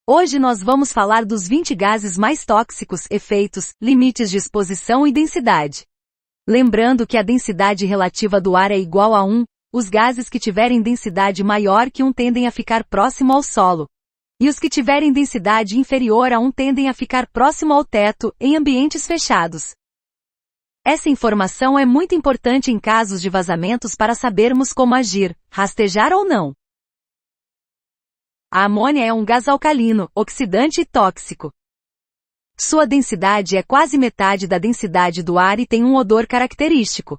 Hoje nós vamos falar dos 20 gases mais tóxicos, efeitos, limites de exposição e densidade. Lembrando que a densidade relativa do ar é igual a 1, os gases que tiverem densidade maior que 1 tendem a ficar próximo ao solo. E os que tiverem densidade inferior a 1 tendem a ficar próximo ao teto, em ambientes fechados. Essa informação é muito importante em casos de vazamentos para sabermos como agir, rastejar ou não. A amônia é um gás alcalino, oxidante e tóxico. Sua densidade é quase metade da densidade do ar e tem um odor característico.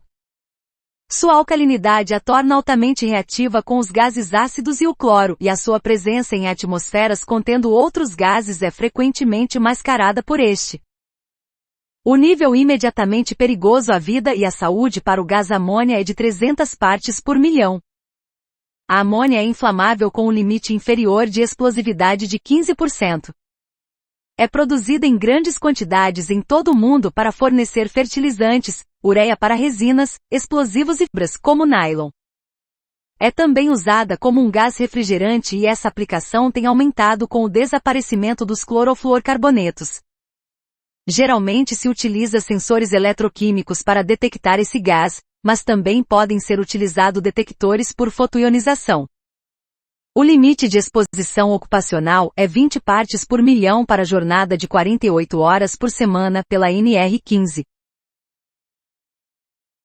Sua alcalinidade a torna altamente reativa com os gases ácidos e o cloro, e a sua presença em atmosferas contendo outros gases é frequentemente mascarada por este. O nível imediatamente perigoso à vida e à saúde para o gás amônia é de 300 partes por milhão. A amônia é inflamável com um limite inferior de explosividade de 15%. É produzida em grandes quantidades em todo o mundo para fornecer fertilizantes, ureia para resinas, explosivos e fibras como nylon. É também usada como um gás refrigerante e essa aplicação tem aumentado com o desaparecimento dos clorofluorcarbonetos. Geralmente se utiliza sensores eletroquímicos para detectar esse gás, mas também podem ser utilizados detectores por fotoionização. O limite de exposição ocupacional é 20 partes por milhão para a jornada de 48 horas por semana pela NR15.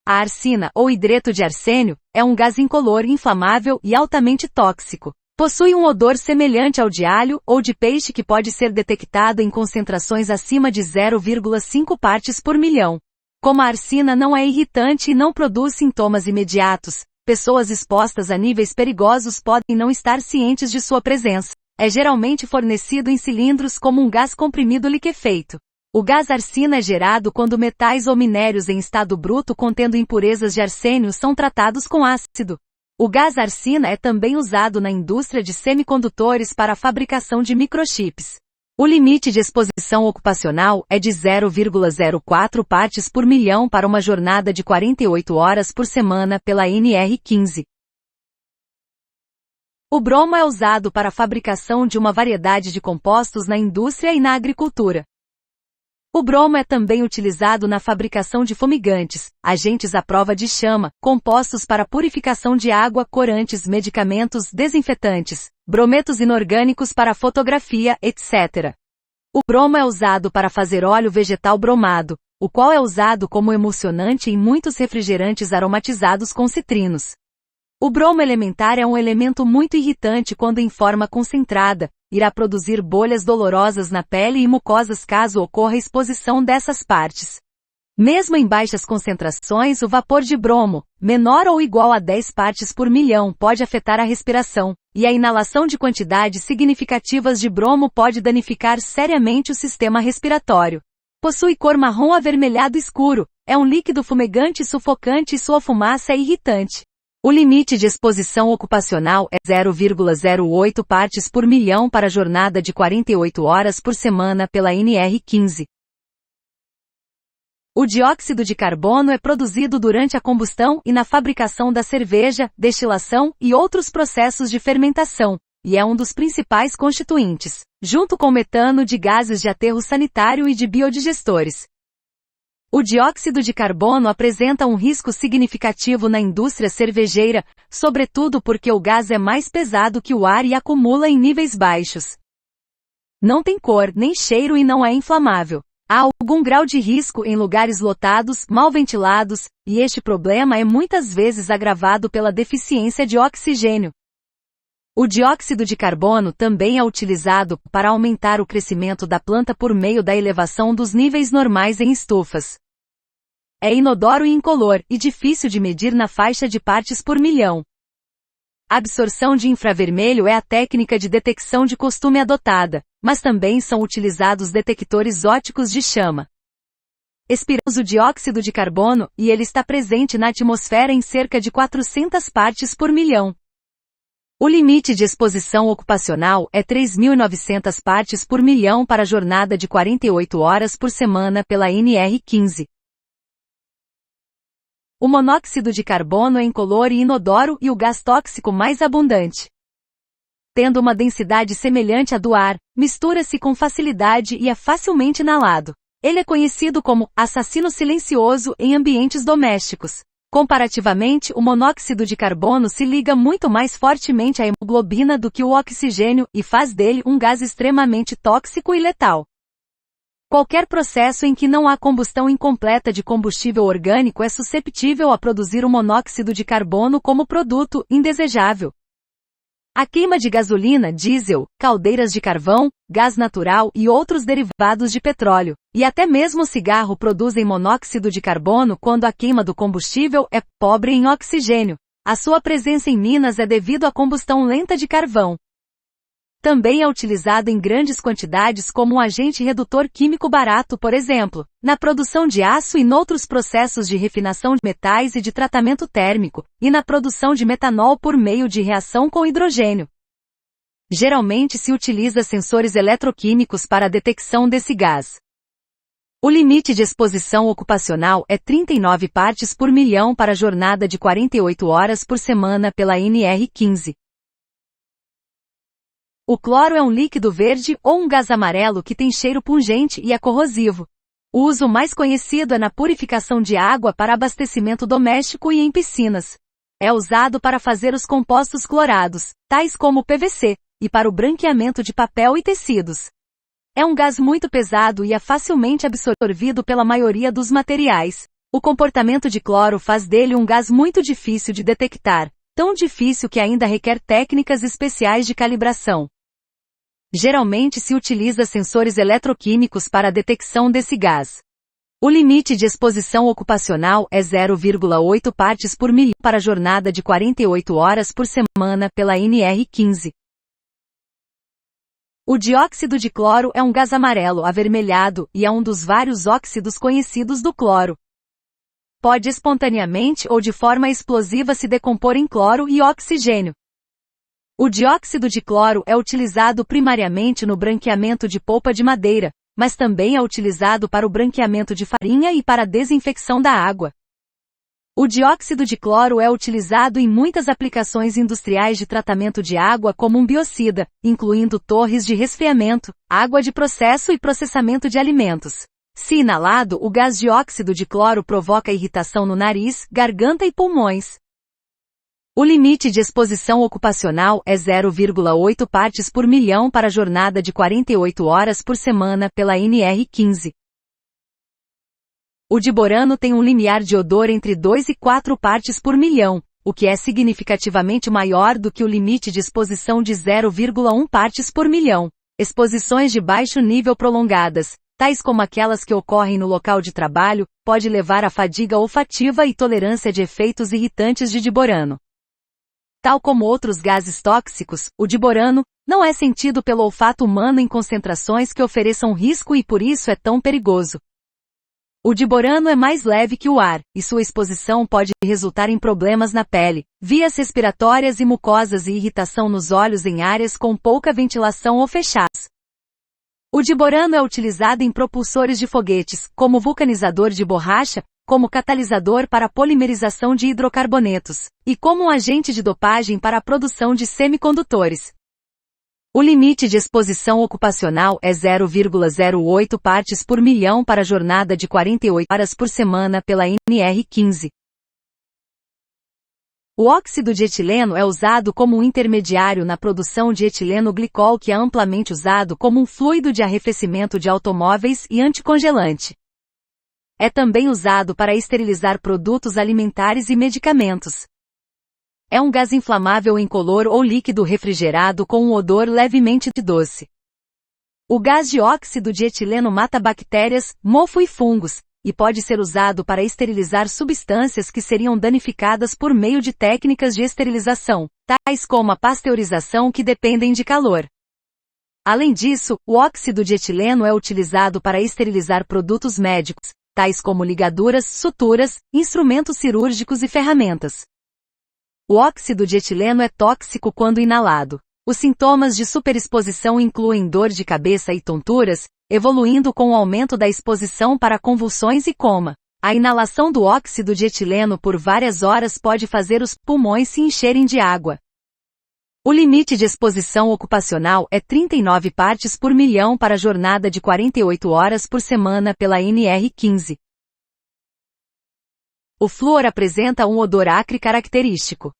A arsina, ou hidreto de arsênio, é um gás incolor, inflamável e altamente tóxico. Possui um odor semelhante ao de alho ou de peixe que pode ser detectado em concentrações acima de 0,5 partes por milhão. Como a arsina não é irritante e não produz sintomas imediatos, pessoas expostas a níveis perigosos podem não estar cientes de sua presença. É geralmente fornecido em cilindros como um gás comprimido liquefeito. O gás arsina é gerado quando metais ou minérios em estado bruto contendo impurezas de arsênio são tratados com ácido. O gás arsina é também usado na indústria de semicondutores para a fabricação de microchips. O limite de exposição ocupacional é de 0,04 partes por milhão para uma jornada de 48 horas por semana pela NR15. O bromo é usado para a fabricação de uma variedade de compostos na indústria e na agricultura. O bromo é também utilizado na fabricação de fumigantes, agentes à prova de chama, compostos para purificação de água, corantes, medicamentos, desinfetantes, brometos inorgânicos para fotografia, etc. O bromo é usado para fazer óleo vegetal bromado, o qual é usado como emulsionante em muitos refrigerantes aromatizados com citrinos. O bromo elementar é um elemento muito irritante quando em forma concentrada, irá produzir bolhas dolorosas na pele e mucosas caso ocorra exposição dessas partes. Mesmo em baixas concentrações, o vapor de bromo, menor ou igual a 10 partes por milhão, pode afetar a respiração, e a inalação de quantidades significativas de bromo pode danificar seriamente o sistema respiratório. Possui cor marrom avermelhado escuro, é um líquido fumegante e sufocante e sua fumaça é irritante. O limite de exposição ocupacional é 0,08 partes por milhão para a jornada de 48 horas por semana pela NR15. O dióxido de carbono é produzido durante a combustão e na fabricação da cerveja, destilação e outros processos de fermentação, e é um dos principais constituintes, junto com metano, de gases de aterro sanitário e de biodigestores. O dióxido de carbono apresenta um risco significativo na indústria cervejeira, sobretudo porque o gás é mais pesado que o ar e acumula em níveis baixos. Não tem cor, nem cheiro e não é inflamável. Há algum grau de risco em lugares lotados, mal ventilados, e este problema é muitas vezes agravado pela deficiência de oxigênio. O dióxido de carbono também é utilizado para aumentar o crescimento da planta por meio da elevação dos níveis normais em estufas. É inodoro e incolor, e difícil de medir na faixa de partes por milhão. A absorção de infravermelho é a técnica de detecção de costume adotada, mas também são utilizados detectores ópticos de chama. Expiramos o dióxido de carbono, e ele está presente na atmosfera em cerca de 400 partes por milhão. O limite de exposição ocupacional é 3.900 partes por milhão para a jornada de 48 horas por semana pela NR15. O monóxido de carbono é incolor e inodoro e o gás tóxico mais abundante. tendo uma densidade semelhante à do ar, mistura-se com facilidade e é facilmente inalado. Ele é conhecido como assassino silencioso em ambientes domésticos. Comparativamente, o monóxido de carbono se liga muito mais fortemente à hemoglobina do que o oxigênio e faz dele um gás extremamente tóxico e letal. Qualquer processo em que não há combustão incompleta de combustível orgânico é susceptível a produzir o monóxido de carbono como produto indesejável. A queima de gasolina, diesel, caldeiras de carvão, gás natural e outros derivados de petróleo, e até mesmo o cigarro produzem monóxido de carbono quando a queima do combustível é pobre em oxigênio. A sua presença em minas é devido à combustão lenta de carvão. Também é utilizado em grandes quantidades como um agente redutor químico barato, por exemplo, na produção de aço e noutros processos de refinação de metais e de tratamento térmico, e na produção de metanol por meio de reação com hidrogênio. Geralmente se utiliza sensores eletroquímicos para a detecção desse gás. O limite de exposição ocupacional é 39 partes por milhão para a jornada de 48 horas por semana pela NR15. O cloro é um líquido verde ou um gás amarelo que tem cheiro pungente e é corrosivo. O uso mais conhecido é na purificação de água para abastecimento doméstico e em piscinas. É usado para fazer os compostos clorados, tais como o PVC, e para o branqueamento de papel e tecidos. É um gás muito pesado e é facilmente absorvido pela maioria dos materiais. O comportamento de cloro faz dele um gás muito difícil de detectar, tão difícil que ainda requer técnicas especiais de calibração. Geralmente se utiliza sensores eletroquímicos para a detecção desse gás. O limite de exposição ocupacional é 0,8 partes por milhão para a jornada de 48 horas por semana pela NR15. O dióxido de cloro é um gás amarelo avermelhado e é um dos vários óxidos conhecidos do cloro. Pode espontaneamente ou de forma explosiva se decompor em cloro e oxigênio. O dióxido de cloro é utilizado primariamente no branqueamento de polpa de madeira, mas também é utilizado para o branqueamento de farinha e para a desinfecção da água. O dióxido de cloro é utilizado em muitas aplicações industriais de tratamento de água como um biocida, incluindo torres de resfriamento, água de processo e processamento de alimentos. Se inalado, o gás dióxido de cloro provoca irritação no nariz, garganta e pulmões. O limite de exposição ocupacional é 0,8 partes por milhão para a jornada de 48 horas por semana pela NR15. O diborano tem um limiar de odor entre 2 e 4 partes por milhão, o que é significativamente maior do que o limite de exposição de 0,1 partes por milhão. Exposições de baixo nível prolongadas, tais como aquelas que ocorrem no local de trabalho, pode levar à fadiga olfativa e tolerância de efeitos irritantes de diborano. Tal como outros gases tóxicos, o diborano não é sentido pelo olfato humano em concentrações que ofereçam risco e por isso é tão perigoso. O diborano é mais leve que o ar, e sua exposição pode resultar em problemas na pele, vias respiratórias e mucosas e irritação nos olhos em áreas com pouca ventilação ou fechadas. O diborano é utilizado em propulsores de foguetes, como vulcanizador de borracha, como catalisador para a polimerização de hidrocarbonetos, e como um agente de dopagem para a produção de semicondutores. O limite de exposição ocupacional é 0,08 partes por milhão para a jornada de 48 horas por semana pela NR15. O óxido de etileno é usado como um intermediário na produção de etileno glicol que é amplamente usado como um fluido de arrefecimento de automóveis e anticongelante. É também usado para esterilizar produtos alimentares e medicamentos. É um gás inflamável incolor ou líquido refrigerado com um odor levemente doce. O gás dióxido de etileno mata bactérias, mofo e fungos, e pode ser usado para esterilizar substâncias que seriam danificadas por meio de técnicas de esterilização, tais como a pasteurização que dependem de calor. Além disso, o óxido de etileno é utilizado para esterilizar produtos médicos, tais como ligaduras, suturas, instrumentos cirúrgicos e ferramentas. O óxido de etileno é tóxico quando inalado. Os sintomas de superexposição incluem dor de cabeça e tonturas, evoluindo com o aumento da exposição para convulsões e coma. A inalação do óxido de etileno por várias horas pode fazer os pulmões se encherem de água. O limite de exposição ocupacional é 39 partes por milhão para a jornada de 48 horas por semana pela NR15. O flúor apresenta um odor acre característico.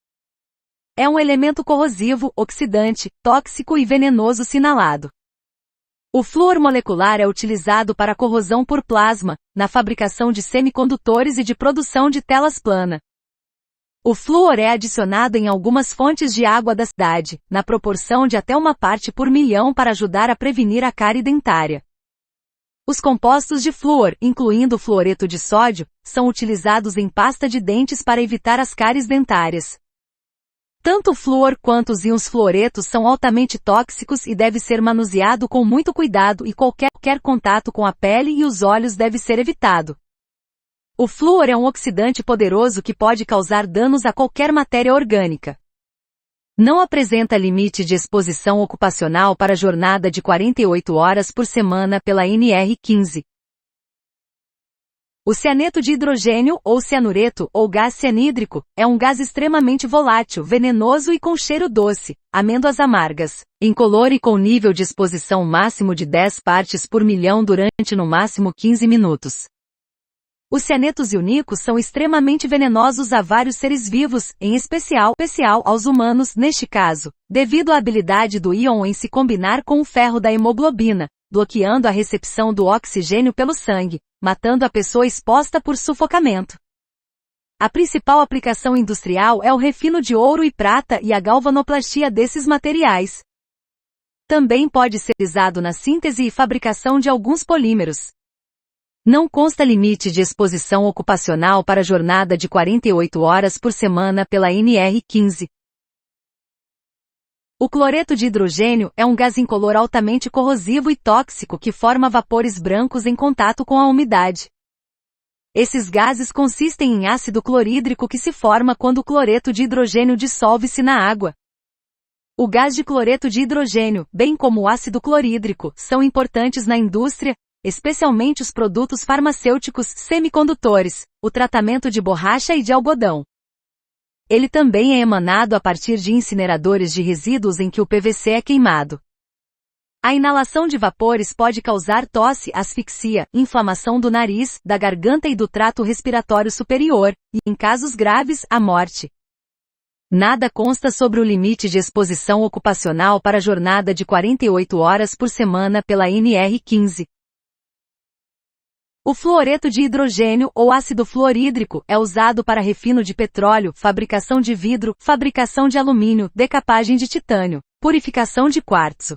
É um elemento corrosivo, oxidante, tóxico e venenoso sinalado. O flúor molecular é utilizado para corrosão por plasma, na fabricação de semicondutores e de produção de telas plana. O flúor é adicionado em algumas fontes de água da cidade, na proporção de até uma parte por milhão para ajudar a prevenir a cárie dentária. Os compostos de flúor, incluindo o fluoreto de sódio, são utilizados em pasta de dentes para evitar as cáries dentárias. Tanto o flúor quanto os íons fluoretos são altamente tóxicos e deve ser manuseado com muito cuidado e qualquer contato com a pele e os olhos deve ser evitado. O flúor é um oxidante poderoso que pode causar danos a qualquer matéria orgânica. Não apresenta limite de exposição ocupacional para a jornada de 48 horas por semana pela NR15. O cianeto de hidrogênio, ou cianureto, ou gás cianídrico, é um gás extremamente volátil, venenoso e com cheiro doce, amêndoas amargas, incolor e com nível de exposição máximo de 10 partes por milhão durante no máximo 15 minutos. Os cianetos iônicos são extremamente venenosos a vários seres vivos, em especial aos humanos neste caso, devido à habilidade do íon em se combinar com o ferro da hemoglobina, bloqueando a recepção do oxigênio pelo sangue, matando a pessoa exposta por sufocamento. A principal aplicação industrial é o refino de ouro e prata e a galvanoplastia desses materiais. Também pode ser utilizado na síntese e fabricação de alguns polímeros. Não consta limite de exposição ocupacional para a jornada de 48 horas por semana pela NR15. O cloreto de hidrogênio é um gás incolor altamente corrosivo e tóxico que forma vapores brancos em contato com a umidade. Esses gases consistem em ácido clorídrico que se forma quando o cloreto de hidrogênio dissolve-se na água. O gás de cloreto de hidrogênio, bem como o ácido clorídrico, são importantes na indústria, especialmente os produtos farmacêuticos, semicondutores, o tratamento de borracha e de algodão. Ele também é emanado a partir de incineradores de resíduos em que o PVC é queimado. A inalação de vapores pode causar tosse, asfixia, inflamação do nariz, da garganta e do trato respiratório superior, e, em casos graves, a morte. Nada consta sobre o limite de exposição ocupacional para a jornada de 48 horas por semana pela NR15. O fluoreto de hidrogênio, ou ácido fluorídrico, é usado para refino de petróleo, fabricação de vidro, fabricação de alumínio, decapagem de titânio, purificação de quartzo.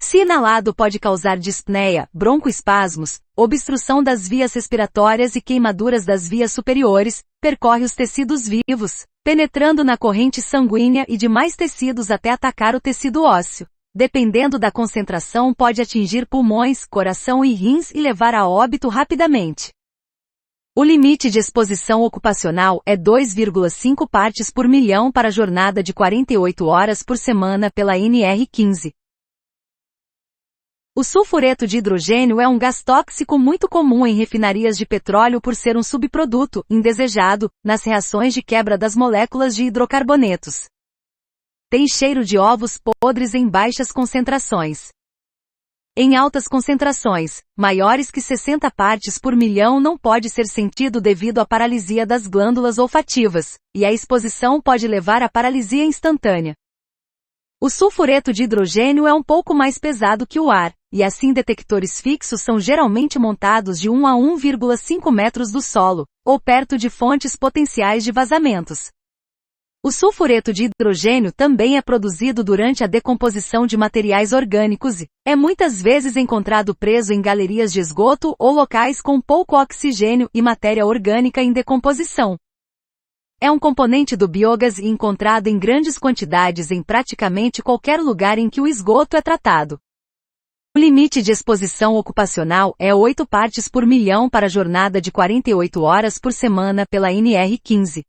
Se inalado pode causar dispneia, broncoespasmos, obstrução das vias respiratórias e queimaduras das vias superiores, percorre os tecidos vivos, penetrando na corrente sanguínea e demais tecidos até atacar o tecido ósseo. Dependendo da concentração pode atingir pulmões, coração e rins e levar a óbito rapidamente. O limite de exposição ocupacional é 2,5 partes por milhão para a jornada de 48 horas por semana pela NR15. O sulfureto de hidrogênio é um gás tóxico muito comum em refinarias de petróleo por ser um subproduto, indesejado, nas reações de quebra das moléculas de hidrocarbonetos. Tem cheiro de ovos podres em baixas concentrações. Em altas concentrações, maiores que 60 partes por milhão não pode ser sentido devido à paralisia das glândulas olfativas, e a exposição pode levar à paralisia instantânea. O sulfureto de hidrogênio é um pouco mais pesado que o ar, e assim detectores fixos são geralmente montados de 1 a 1,5 metros do solo, ou perto de fontes potenciais de vazamentos. O sulfureto de hidrogênio também é produzido durante a decomposição de materiais orgânicos e é muitas vezes encontrado preso em galerias de esgoto ou locais com pouco oxigênio e matéria orgânica em decomposição. É um componente do biogás e encontrado em grandes quantidades em praticamente qualquer lugar em que o esgoto é tratado. O limite de exposição ocupacional é 8 partes por milhão para a jornada de 48 horas por semana pela NR15.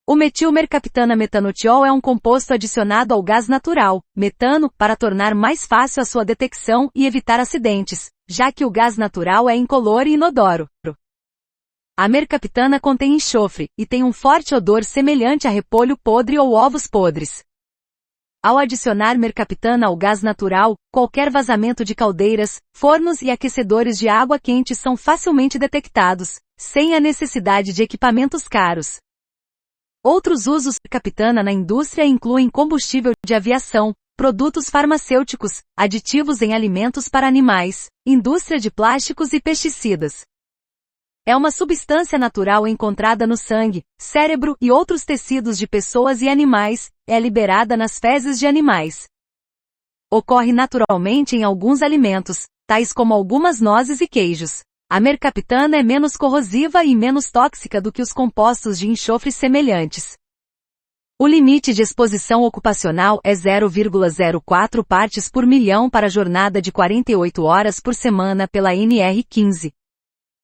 O metilmercaptana-metanotiol é um composto adicionado ao gás natural, metano, para tornar mais fácil a sua detecção e evitar acidentes, já que o gás natural é incolor e inodoro. A mercaptana contém enxofre, e tem um forte odor semelhante a repolho podre ou ovos podres. Ao adicionar mercaptana ao gás natural, qualquer vazamento de caldeiras, fornos e aquecedores de água quente são facilmente detectados, sem a necessidade de equipamentos caros. Outros usos da mercaptana na indústria incluem combustível de aviação, produtos farmacêuticos, aditivos em alimentos para animais, indústria de plásticos e pesticidas. É uma substância natural encontrada no sangue, cérebro e outros tecidos de pessoas e animais, é liberada nas fezes de animais. Ocorre naturalmente em alguns alimentos, tais como algumas nozes e queijos. A mercaptana é menos corrosiva e menos tóxica do que os compostos de enxofre semelhantes. O limite de exposição ocupacional é 0,04 partes por milhão para a jornada de 48 horas por semana pela NR15.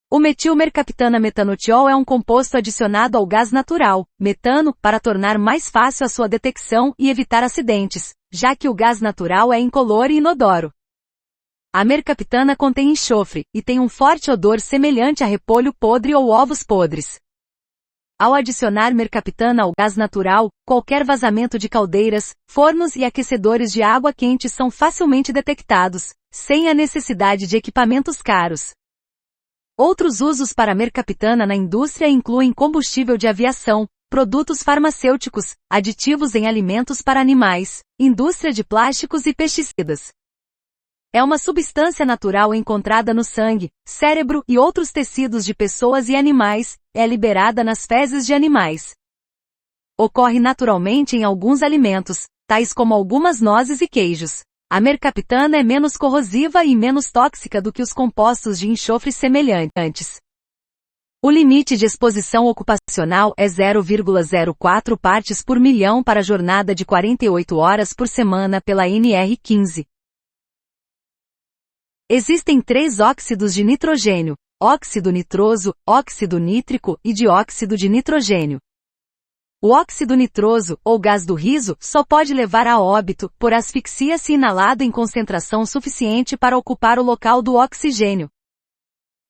O metilmercaptana-metanotiol é um composto adicionado ao gás natural, metano, para tornar mais fácil a sua detecção e evitar acidentes, já que o gás natural é incolor e inodoro. A mercaptana contém enxofre, e tem um forte odor semelhante a repolho podre ou ovos podres. Ao adicionar mercaptana ao gás natural, qualquer vazamento de caldeiras, fornos e aquecedores de água quente são facilmente detectados, sem a necessidade de equipamentos caros. Outros usos para a mercaptana na indústria incluem combustível de aviação, produtos farmacêuticos, aditivos em alimentos para animais, indústria de plásticos e pesticidas. É uma substância natural encontrada no sangue, cérebro e outros tecidos de pessoas e animais, é liberada nas fezes de animais. Ocorre naturalmente em alguns alimentos, tais como algumas nozes e queijos. A mercaptana é menos corrosiva e menos tóxica do que os compostos de enxofre semelhantes. O limite de exposição ocupacional é 0,04 partes por milhão para a jornada de 48 horas por semana pela NR15. Existem 3 óxidos de nitrogênio: óxido nitroso, óxido nítrico e dióxido de nitrogênio. O óxido nitroso, ou gás do riso, só pode levar a óbito, por asfixia se inalado em concentração suficiente para ocupar o local do oxigênio.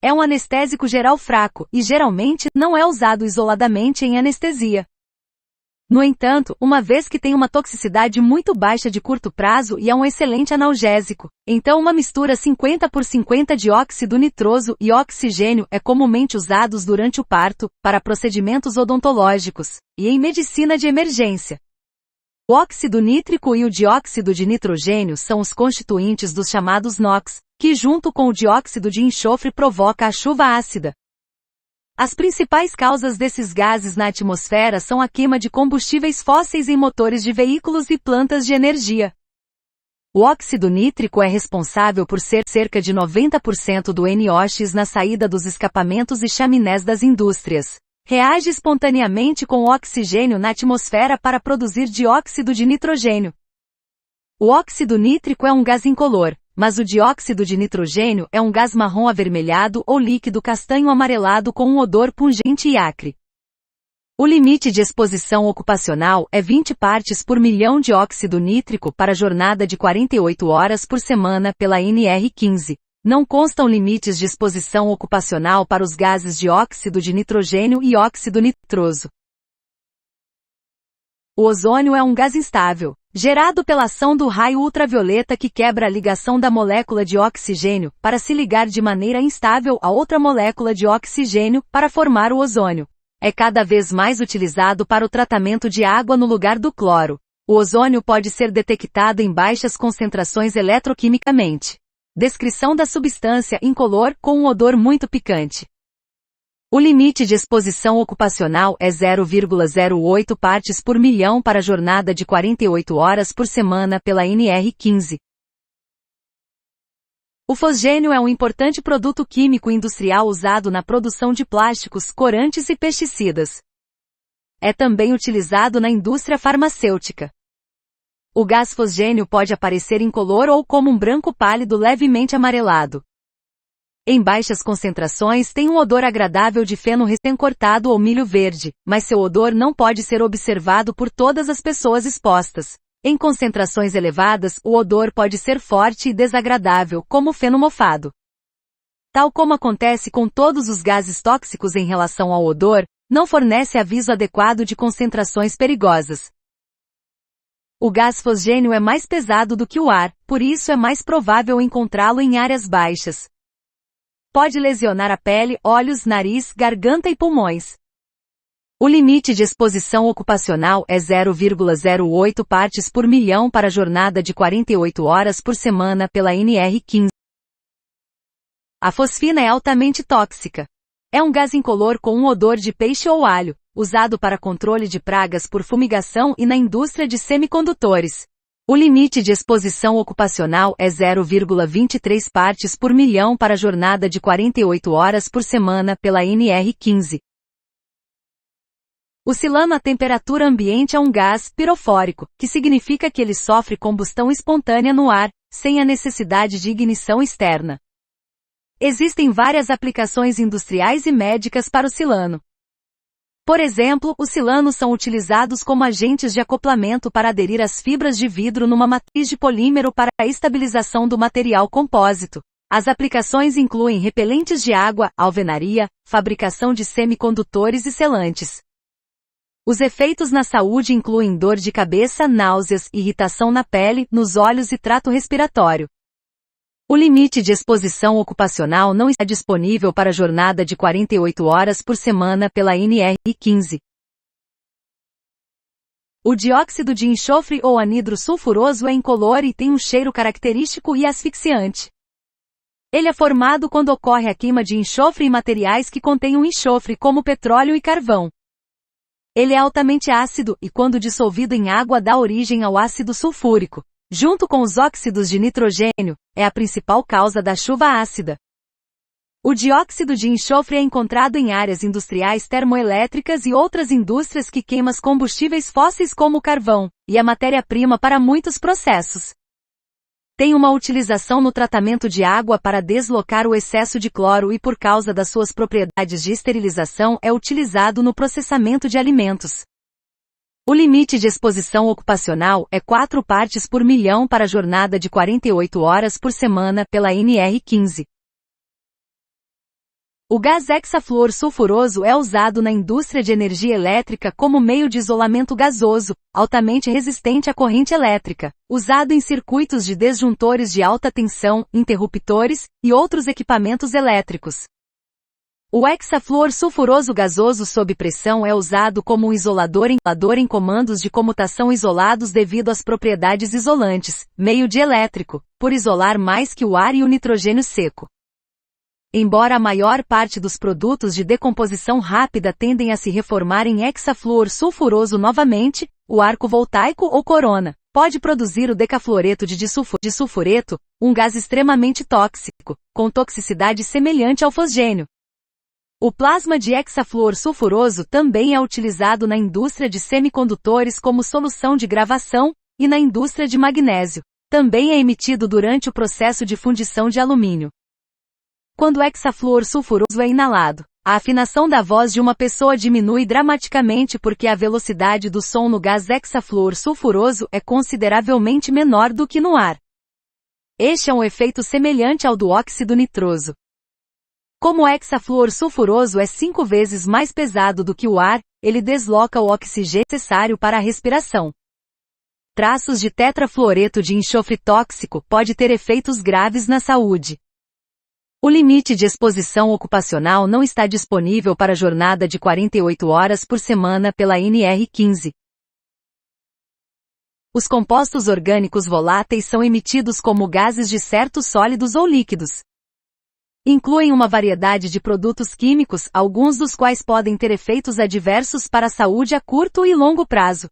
É um anestésico geral fraco, e geralmente não é usado isoladamente em anestesia. No entanto, uma vez que tem uma toxicidade muito baixa de curto prazo e é um excelente analgésico, então uma mistura 50/50 de óxido nitroso e oxigênio é comumente usados durante o parto, para procedimentos odontológicos, e em medicina de emergência. O óxido nítrico e o dióxido de nitrogênio são os constituintes dos chamados NOx, que junto com o dióxido de enxofre provoca a chuva ácida. As principais causas desses gases na atmosfera são a queima de combustíveis fósseis em motores de veículos e plantas de energia. O óxido nítrico é responsável por ser cerca de 90% do NOx na saída dos escapamentos e chaminés das indústrias. Reage espontaneamente com o oxigênio na atmosfera para produzir dióxido de nitrogênio. O óxido nítrico é um gás incolor, mas o dióxido de nitrogênio é um gás marrom avermelhado ou líquido castanho amarelado com um odor pungente e acre. O limite de exposição ocupacional é 20 partes por milhão de óxido nítrico para a jornada de 48 horas por semana pela NR15. Não constam limites de exposição ocupacional para os gases dióxido de nitrogênio e óxido nitroso. O ozônio é um gás instável, gerado pela ação do raio ultravioleta que quebra a ligação da molécula de oxigênio, para se ligar de maneira instável a outra molécula de oxigênio, para formar o ozônio. É cada vez mais utilizado para o tratamento de água no lugar do cloro. O ozônio pode ser detectado em baixas concentrações eletroquimicamente. Descrição da substância incolor com um odor muito picante. O limite de exposição ocupacional é 0,08 partes por milhão para a jornada de 48 horas por semana pela NR15. O fosgênio é um importante produto químico industrial usado na produção de plásticos, corantes e pesticidas. É também utilizado na indústria farmacêutica. O gás fosgênio pode aparecer incolor ou como um branco pálido levemente amarelado. Em baixas concentrações tem um odor agradável de feno recém-cortado ou milho verde, mas seu odor não pode ser observado por todas as pessoas expostas. Em concentrações elevadas, o odor pode ser forte e desagradável, como feno mofado. Tal como acontece com todos os gases tóxicos em relação ao odor, não fornece aviso adequado de concentrações perigosas. O gás fosgênio é mais pesado do que o ar, por isso é mais provável encontrá-lo em áreas baixas. Pode lesionar a pele, olhos, nariz, garganta e pulmões. O limite de exposição ocupacional é 0,08 partes por milhão para a jornada de 48 horas por semana pela NR15. A fosfina é altamente tóxica. É um gás incolor com um odor de peixe ou alho, usado para controle de pragas por fumigação e na indústria de semicondutores. O limite de exposição ocupacional é 0,23 partes por milhão para a jornada de 48 horas por semana pela NR15. O silano à temperatura ambiente é um gás pirofórico, que significa que ele sofre combustão espontânea no ar, sem a necessidade de ignição externa. Existem várias aplicações industriais e médicas para o silano. Por exemplo, os silanos são utilizados como agentes de acoplamento para aderir às fibras de vidro numa matriz de polímero para a estabilização do material compósito. As aplicações incluem repelentes de água, alvenaria, fabricação de semicondutores e selantes. Os efeitos na saúde incluem dor de cabeça, náuseas, irritação na pele, nos olhos e trato respiratório. O limite de exposição ocupacional não está disponível para a jornada de 48 horas por semana pela NR15. O dióxido de enxofre ou anidro sulfuroso é incolor e tem um cheiro característico e asfixiante. Ele é formado quando ocorre a queima de enxofre e materiais que contenham enxofre, como petróleo e carvão. Ele é altamente ácido e, quando dissolvido em água, dá origem ao ácido sulfúrico. Junto com os óxidos de nitrogênio, é a principal causa da chuva ácida. O dióxido de enxofre é encontrado em áreas industriais termoelétricas e outras indústrias que queimam combustíveis fósseis como o carvão, e a matéria-prima para muitos processos. Tem uma utilização no tratamento de água para deslocar o excesso de cloro e, por causa das suas propriedades de esterilização, é utilizado no processamento de alimentos. O limite de exposição ocupacional é 4 partes por milhão para a jornada de 48 horas por semana pela NR15. O gás hexafluorsulfuroso é usado na indústria de energia elétrica como meio de isolamento gasoso, altamente resistente à corrente elétrica, usado em circuitos de desjuntores de alta tensão, interruptores e outros equipamentos elétricos. O hexafluorsulfuroso gasoso sob pressão é usado como um isolador em comandos de comutação isolados devido às propriedades isolantes, meio dielétrico, por isolar mais que o ar e o nitrogênio seco. Embora a maior parte dos produtos de decomposição rápida tendem a se reformar em hexafluorsulfuroso novamente, o arco voltaico ou corona pode produzir o decafluoreto de disulfureto, um gás extremamente tóxico, com toxicidade semelhante ao fosgênio. O plasma de hexafluorsulfuroso também é utilizado na indústria de semicondutores como solução de gravação e na indústria de magnésio. Também é emitido durante o processo de fundição de alumínio. Quando o hexafluorsulfuroso é inalado, a afinação da voz de uma pessoa diminui dramaticamente porque a velocidade do som no gás hexafluorsulfuroso é consideravelmente menor do que no ar. Este é um efeito semelhante ao do óxido nitroso. Como o hexafluorsulfuroso é 5 vezes mais pesado do que o ar, ele desloca o oxigênio necessário para a respiração. Traços de tetrafluoreto de enxofre tóxico pode ter efeitos graves na saúde. O limite de exposição ocupacional não está disponível para a jornada de 48 horas por semana pela NR15. Os compostos orgânicos voláteis são emitidos como gases de certos sólidos ou líquidos. Incluem uma variedade de produtos químicos, alguns dos quais podem ter efeitos adversos para a saúde a curto e longo prazo.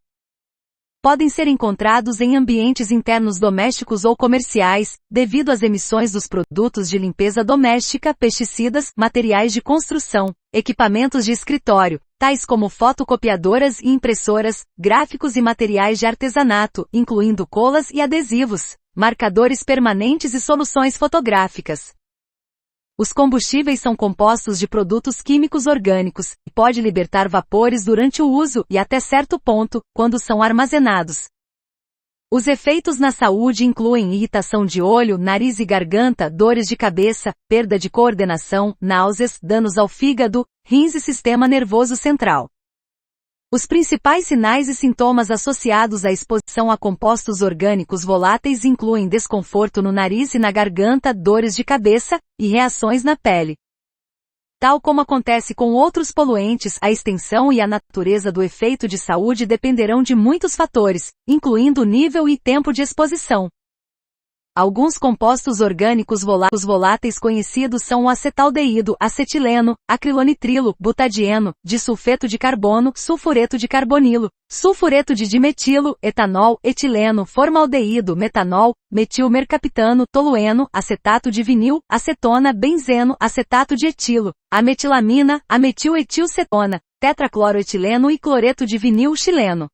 Podem ser encontrados em ambientes internos domésticos ou comerciais, devido às emissões dos produtos de limpeza doméstica, pesticidas, materiais de construção, equipamentos de escritório, tais como fotocopiadoras e impressoras, gráficos e materiais de artesanato, incluindo colas e adesivos, marcadores permanentes e soluções fotográficas. Os combustíveis são compostos de produtos químicos orgânicos, e pode libertar vapores durante o uso e até certo ponto, quando são armazenados. Os efeitos na saúde incluem irritação de olho, nariz e garganta, dores de cabeça, perda de coordenação, náuseas, danos ao fígado, rins e sistema nervoso central. Os principais sinais e sintomas associados à exposição a compostos orgânicos voláteis incluem desconforto no nariz e na garganta, dores de cabeça, e reações na pele. Tal como acontece com outros poluentes, a extensão e a natureza do efeito de saúde dependerão de muitos fatores, incluindo o nível e tempo de exposição. Alguns compostos orgânicos voláteis conhecidos são o acetaldeído, acetileno, acrilonitrilo, butadieno, disulfeto de carbono, sulfureto de carbonilo, sulfureto de dimetilo, etanol, etileno, formaldeído, metanol, metilmercaptano, tolueno, acetato de vinil, acetona, benzeno, acetato de etilo, ametilamina, ametiletilcetona, tetracloroetileno e cloreto de vinil xileno.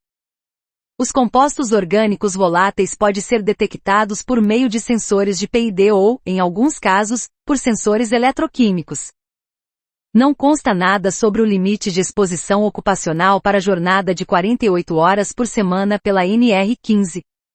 Os compostos orgânicos voláteis podem ser detectados por meio de sensores de PID ou, em alguns casos, por sensores eletroquímicos. Não consta nada sobre o limite de exposição ocupacional para a jornada de 48 horas por semana pela NR15.